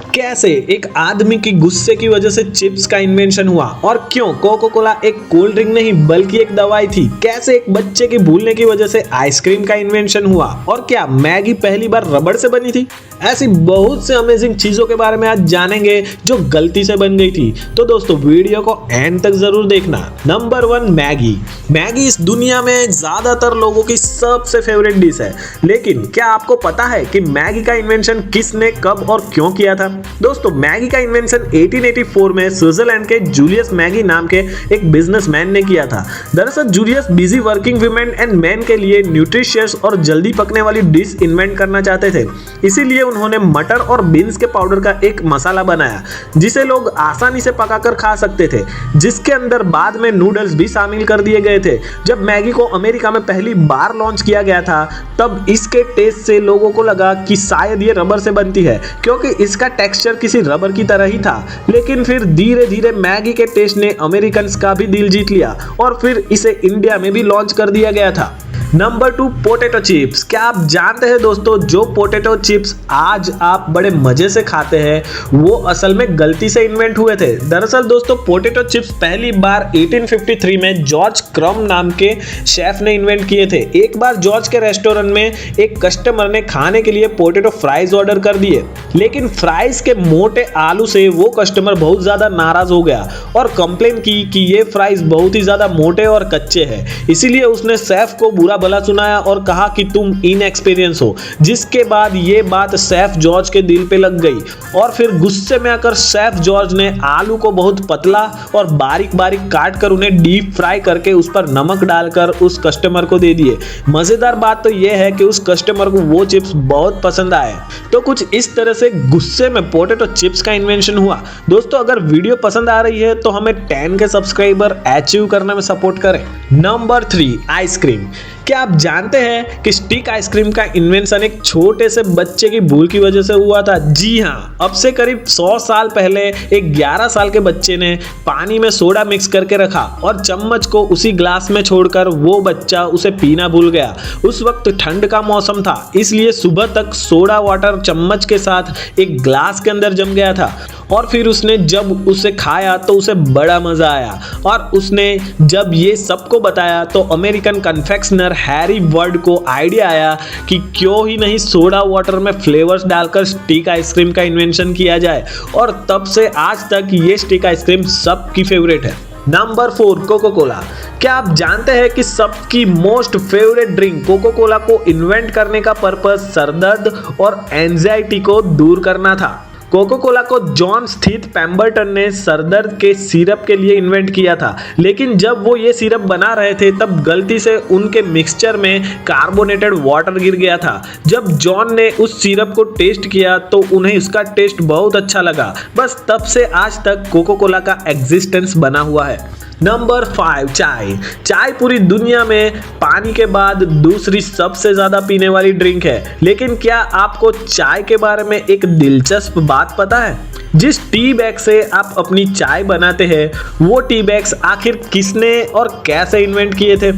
कैसे एक आदमी की गुस्से की वजह से चिप्स का इन्वेंशन हुआ और क्यों कोका कोला एक कोल्ड ड्रिंक नहीं बल्कि एक दवाई थी। कैसे एक बच्चे की भूलने की वजह से आइसक्रीम का इन्वेंशन हुआ और क्या मैगी पहली बार रबड़ से बनी थी। ऐसी बहुत से अमेजिंग चीजों के बारे में आज जानेंगे जो गलती से बन गई थी। तो दोस्तों वीडियो को एंड तक जरूर देखना। Number 1, Maggi. मैगी इस दुनिया में ज्यादातर लोगों की सबसे फेवरेट डिश है, लेकिन क्या आपको पता है कि मैगी का इन्वेंशन किसने कब और क्यों किया था। दोस्तों मैगी का इन्वेंशन 1884 में स्विट्जरलैंड के जूलियस मैगी नाम के एक बिजनेसमैन ने किया था। दरअसल Julius busy working women and man के लिए न्यूट्रिशियस और जल्दी पकने वाली डिश इन्वेंट करना चाहते थे, इसीलिए उन्होंने मटर और बीन्स के पाउडर का एक मसाला बनाया जिसे लोग आसानी से पकाकर खा सकते थे, जिसके अंदर बाद में नूडल्स भी शामिल कर दिए गए थे। जब मैगी को अमेरिका में पहली बार लॉन्च किया गया था तब इसके टेस्ट से लोगों को लगा कि शायद ये रबर से बनती है, क्योंकि इसका टेक्सचर किसी रबर की तरह ही था। लेकिन फिर धीरे धीरे मैगी के टेस्ट ने अमेरिकन्स का भी दिल जीत लिया और फिर इसे इंडिया में भी लॉन्च कर दिया गया था। Number 2, potato chips. क्या आप जानते हैं दोस्तों, जो पोटैटो चिप्स आज आप बड़े मजे से खाते हैं वो असल में गलती से इन्वेंट हुए थे। दरअसल दोस्तों पोटैटो चिप्स पहली बार 1853 में जॉर्ज क्रम नाम के शेफ ने इन्वेंट किए थे। एक बार जॉर्ज के रेस्टोरेंट में एक कस्टमर ने खाने के लिए पोटैटो फ्राइज ऑर्डर कर दिए, लेकिन फ्राइज के मोटे आलू से वो कस्टमर बहुत ज्यादा नाराज हो गया और कंप्लेन की कि ये फ्राइज बहुत ही ज्यादा मोटे और कच्चे हैं। इसीलिए उसने शेफ को बुरा भला सुनाया और कहा कि तुम इनएक्सपीरियंस हो, जिसके बाद ये बात शेफ जॉर्ज के दिल पे लग गई और फिर गुस्से में आकर शेफ जॉर्ज ने आलू को बहुत पतला और बारीक बारीक काट कर उन्हें डीप फ्राई करके उस पर नमक डालकर उस कस्टमर को दे दिए। मजेदार बात तो यह है कि उस कस्टमर को वो चिप्स बहुत पसंद आए। तो कुछ इस तरह से गुस्से में पोटैटो चिप्स का इन्वेंशन हुआ। दोस्तों अगर वीडियो पसंद आ रही है तो हमें 10 के सब्सक्राइबर अचीव करने में सपोर्ट करें। Number 3, ice cream. क्या आप जानते हैं कि स्टिक आइसक्रीम का इन्वेंशन एक छोटे से बच्चे की भूल की वजह से हुआ था। जी हाँ, अब से करीब 100 साल पहले एक 11 साल के बच्चे ने पानी में सोडा मिक्स करके रखा और चम्मच को उसी ग्लास में छोड़कर वो बच्चा उसे पीना भूल गया। उस वक्त ठंड का मौसम था, इसलिए सुबह तक सोडा वाटर चम्मच के साथ एक ग्लास के अंदर जम गया था और फिर उसने जब उसे खाया तो उसे बड़ा मजा आया और उसने जब ये सबको बताया तो अमेरिकन कन्फेक्शनर हैरी वर्ड को आइडिया आया कि क्यों ही नहीं सोडा वाटर में फ्लेवर्स डालकर स्टिक आइसक्रीम का इन्वेंशन किया जाए और तब से आज तक ये स्टिक आइसक्रीम सबकी फेवरेट है। Number 4, Coca Cola. क्या आप जानते हैं कि सबकी most favourite drink Coca Cola को इन्वेंट करने का पर्पस सरदर्द और एंजाइटी को दूर करना था। कोका कोला को जॉन स्थित पेम्बरटन ने सरदर्द के सिरप के लिए इन्वेंट किया था, लेकिन जब वो ये सिरप बना रहे थे तब गलती से उनके मिक्सचर में कार्बोनेटेड वाटर गिर गया था। जब जॉन ने उस सिरप को टेस्ट किया तो उन्हें इसका टेस्ट बहुत अच्छा लगा। बस तब से आज तक कोका कोला का एग्जिस्टेंस बना हुआ है। नंबर 5, चाय। चाय पूरी दुनिया में पानी के बाद दूसरी सबसे ज्यादा पीने वाली ड्रिंक है, लेकिन क्या आपको चाय के बारे में एक दिलचस्प बात पता है? जिस टी बैग से आप अपनी चाय बनाते हैं वो टी बैग्स आखिर किसने और कैसे इन्वेंट किए थे?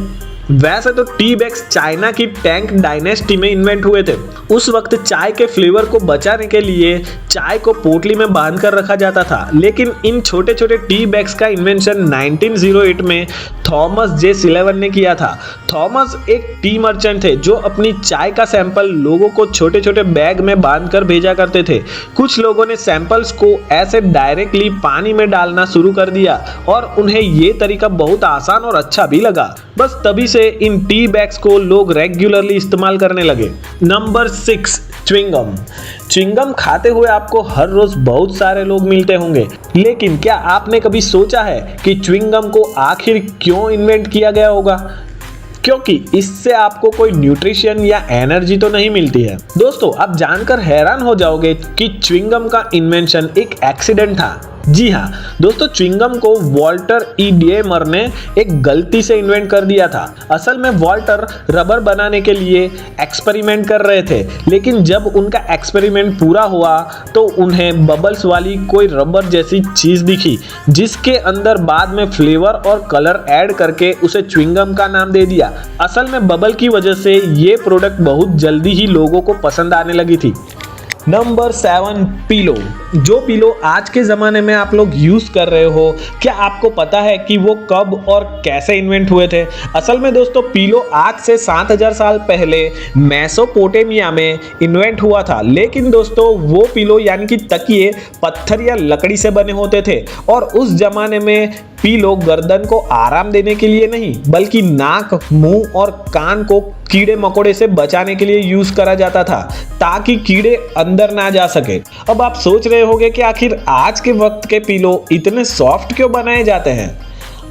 वैसे तो टी बैग्स चाइना की टैंग डायनेस्टी में इन्वेंट हुए थे। उस वक्त चाय के फ्लेवर को बचाने के लिए चाय को पोटली में बांध कर रखा जाता था, लेकिन इन छोटे छोटे टी बैग्स का इन्वेंशन 1908 में थॉमस जे सिलेवन ने किया था। थॉमस एक टी मर्चेंट थे जो अपनी चाय का सैंपल लोगों को छोटे छोटे बैग में बांध कर भेजा करते थे। कुछ लोगों ने सैंपल्स को ऐसे डायरेक्टली पानी में डालना शुरू कर दिया और उन्हें ये तरीका बहुत आसान और अच्छा भी लगा। बस तभी से इन टी बैग्स को लोग रेगुलरली इस्तेमाल करने लगे। Number 6, chewing gum. च्युइंगम खाते हुए आपको हर रोज बहुत सारे लोग मिलते होंगे, लेकिन क्या आपने कभी सोचा है कि च्युइंगम को आखिर क्यों इन्वेंट किया गया होगा? क्योंकि इससे आपको कोई न्यूट्रिशन या एनर्जी तो नहीं मिलती है। दोस्तों आप जानकर हैरान हो जाओगे कि च्युइंगम का इन्वेंशन एक एक्सीडेंट था। जी हाँ दोस्तों, च्युइंगम को वॉल्टर ई डेमर ने एक गलती से इन्वेंट कर दिया था। असल में वॉल्टर रबर बनाने के लिए एक्सपेरिमेंट कर रहे थे, लेकिन जब उनका एक्सपेरिमेंट पूरा हुआ तो उन्हें बबल्स वाली कोई रबर जैसी चीज दिखी, जिसके अंदर बाद में फ्लेवर और कलर ऐड करके उसे च्युइंगम का नाम दे दिया। असल में बबल की वजह से ये प्रोडक्ट बहुत जल्दी ही लोगों को पसंद आने लगी थी। Number 7, pillow. जो पिलो आज के ज़माने में आप लोग यूज़ कर रहे हो, क्या आपको पता है कि वो कब और कैसे इन्वेंट हुए थे? असल में दोस्तों पिलो आज से 7000 साल पहले मेसोपोटामिया में इन्वेंट हुआ था। लेकिन दोस्तों वो पिलो यानी कि तकिए पत्थर या लकड़ी से बने होते थे और उस ज़माने में पिलो गर्दन को आराम देने के लिए नहीं बल्कि नाक, मुंह और कान को कीड़े मकोड़े से बचाने के लिए यूज करा जाता था ताकि कीड़े अंदर ना जा सके। अब आप सोच रहे होंगे कि आखिर आज के वक्त के पिलो इतने सॉफ्ट क्यों बनाए जाते हैं?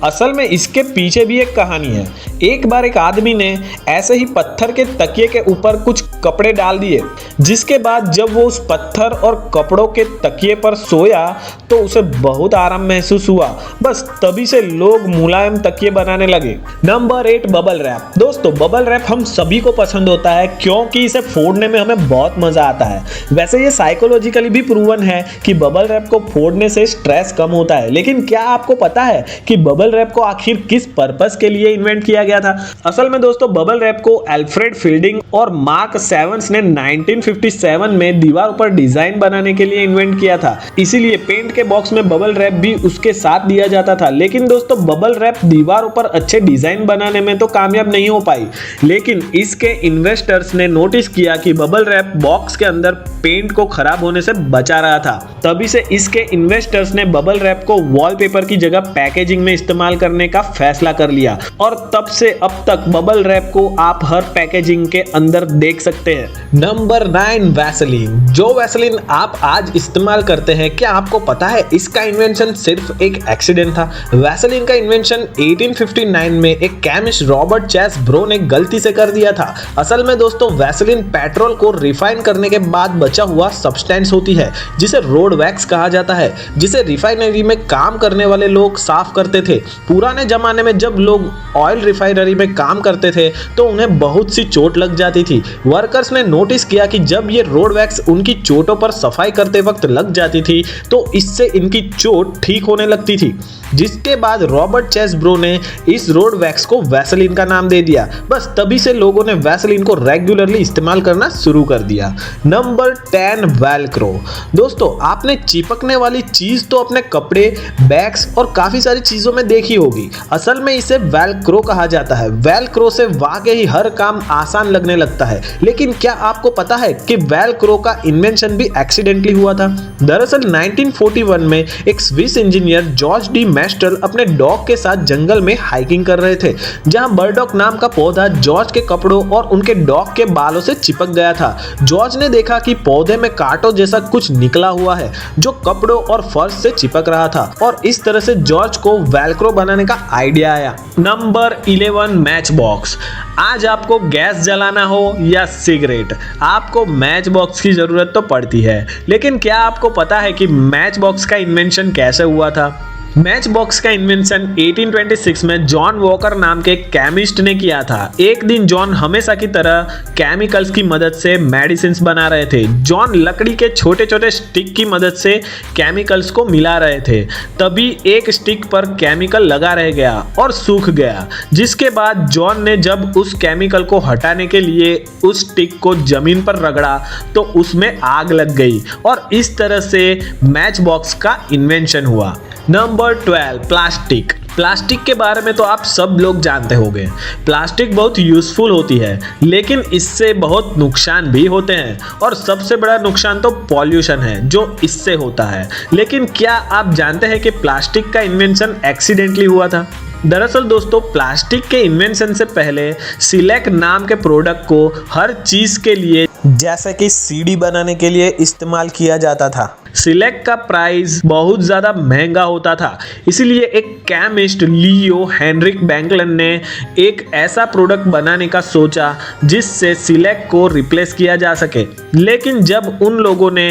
असल में इसके पीछे भी एक कहानी है। एक बार एक आदमी ने ऐसे ही पत्थर के तकिए के ऊपर कुछ कपड़े डाल दिए, जिसके बाद जब वो उस पत्थर और कपड़ों के तकिए पर सोया तो उसे बहुत आराम महसूस हुआ। बस तभी से लोग मुलायम तकिए बनाने लगे। Number 8, bubble wrap. दोस्तों बबल रैप हम सभी को पसंद होता है क्योंकि इसे फोड़ने में हमें बहुत मजा आता है। वैसे ये साइकोलॉजिकली भी प्रूवन है कि बबल रैप को फोड़ने से स्ट्रेस कम होता है। लेकिन क्या आपको पता है कि बबल रैप को आखिर किस पर्पस के लिए इन्वेंट किया गया था? असल में दोस्तों बबल रैप को अल्फ्रेड फील्डिंग और मार्क सेवंस ने 1957 में दीवार पर डिजाइन बनाने के लिए इन्वेंट किया था। इसीलिए पेंट के बॉक्स में बबल रैप भी उसके साथ दिया जाता था। लेकिन दोस्तों बबल रैप दीवारों पर अच्छे डिजाइन बनाने में तो कामयाब नहीं हो पाई। लेकिन इसके इन्वेस्टर्स ने नोटिस किया कि बबल रैप बॉक्स के अंदर पेंट को खराब होने से बचा रहा था। तभी से इसके इन्वेस्टर्स ने बबल रैप को वॉलपेपर की जगह पैकेजिंग में इस्तेमाल करने का फैसला कर लिया और तब से अब तक बबल रैप को आप हर पैकेजिंग के अंदर देख सकते हैं। Number 9, Vaseline. जो वैसलीन आप आज इस्तेमाल करते हैं, क्या आपको पता है इसका इन्वेंशन सिर्फ एक एक्सीडेंट था? वैसलीन का इन्वेंशन 1859 में एक केमिस्ट रॉबर्ट चेस ब्रो ने गलती से कर दिया था। असल में दोस्तों वैसलीन पेट्रोल को रिफाइन करने के बाद बचा हुआ सब्सटेंस होती है जिसे रोड वैक्स कहा जाता है, जिसे रिफाइनरी में काम करने वाले लोग साफ करते थे। पुराने जमाने में जब लोग ऑयल रिफाइनरी में काम करते थे तो उन्हें बहुत सी चोट लग जाती थी। वर्कर्स ने नोटिस किया कि जब ये रोड वैक्स उनकी चोटों पर सफाई करते वक्त लग जाती थी तो इससे इनकी चोट ठीक होने लगती थी, जिसके बाद रॉबर्ट चेस ब्रो ने इस रोड वैक्स को वैसलीन का नाम दे दिया। बस तभी से लोगों ने वैसलीन को रेगुलरली इस्तेमाल करना शुरू कर दिया। Number 10, Velcro. दोस्तों आपने चिपकने वाली चीज तो अपने कपड़े, बैग्स और काफी सारी चीजों में देखी होगी। असल में इसे वेलक्रो कहा जाता है। वेलक्रो से वाकई हर काम आसान लगने लगता है। लेकिन क्या आपको पता है कि वेलक्रो का इन्वेंशन भी एक्सीडेंटली हुआ था? दरअसल 1941 में एक Swiss engineer George D menstrual अपने डॉग के साथ जंगल में हाइकिंग कर रहे थे, जहां बर्डॉक नाम का पौधा जॉर्ज के कपड़ों और उनके डॉग के बालों से चिपक गया था। जॉर्ज ने देखा कि पौधे में कांटों जैसा कुछ निकला हुआ है जो कपड़ों और फर्श से चिपक रहा था और इस तरह से जॉर्ज को वेलक्रो बनाने का आइडिया आया। Number 11, match box. आज आपको गैस जलाना हो या सिगरेट, आपको मैच बॉक्स की जरूरत तो पड़ती है। लेकिन क्या आपको पता है कि मैच बॉक्स का इन्वेंशन कैसे हुआ था? मैच बॉक्स का इन्वेंशन 1826 में जॉन वॉकर नाम के केमिस्ट ने किया था। एक दिन जॉन हमेशा की तरह केमिकल्स की मदद से मेडिसिन्स बना रहे थे। जॉन लकड़ी के छोटे छोटे स्टिक की मदद से केमिकल्स को मिला रहे थे। तभी एक स्टिक पर केमिकल लगा रह गया और सूख गया, जिसके बाद जॉन ने जब उस केमिकल को हटाने के लिए उस स्टिक को जमीन पर रगड़ा तो उसमें आग लग गई और इस तरह से मैच बॉक्स का इन्वेंशन हुआ। Number 12, plastic. प्लास्टिक के बारे में तो आप सब लोग जानते होंगे। प्लास्टिक बहुत यूजफुल होती है लेकिन इससे बहुत नुकसान भी होते हैं और सबसे बड़ा नुकसान तो पॉल्यूशन है जो इससे होता है। लेकिन क्या आप जानते हैं कि प्लास्टिक का इन्वेंशन एक्सीडेंटली हुआ था? दरअसल दोस्तों प्लास्टिक के इन्वेंशन से पहले सिलेक नाम के प्रोडक्ट को हर चीज के लिए, जैसे कि सीडी बनाने के लिए इस्तेमाल किया जाता था। सिलेक का प्राइस बहुत ज़्यादा महंगा होता था, इसीलिए एक केमिस्ट लियो हेनरिक बैंकलन ने एक ऐसा प्रोडक्ट बनाने का सोचा जिससे सिलेक को रिप्लेस किया जा सके। लेकिन जब उन लोगों ने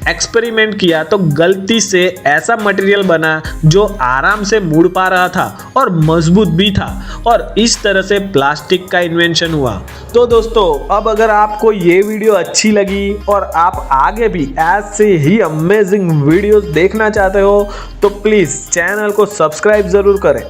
एक्सपेरिमेंट किया तो गलती से ऐसा मटेरियल बना जो आराम से मुड़ पा रहा था और मजबूत भी था और इस तरह से प्लास्टिक का इन्वेंशन हुआ। तो दोस्तों अब अगर आपको ये वीडियो अच्छी लगी और आप आगे भी ऐसे ही अमेजिंग वीडियोस देखना चाहते हो तो प्लीज़ चैनल को सब्सक्राइब ज़रूर करें।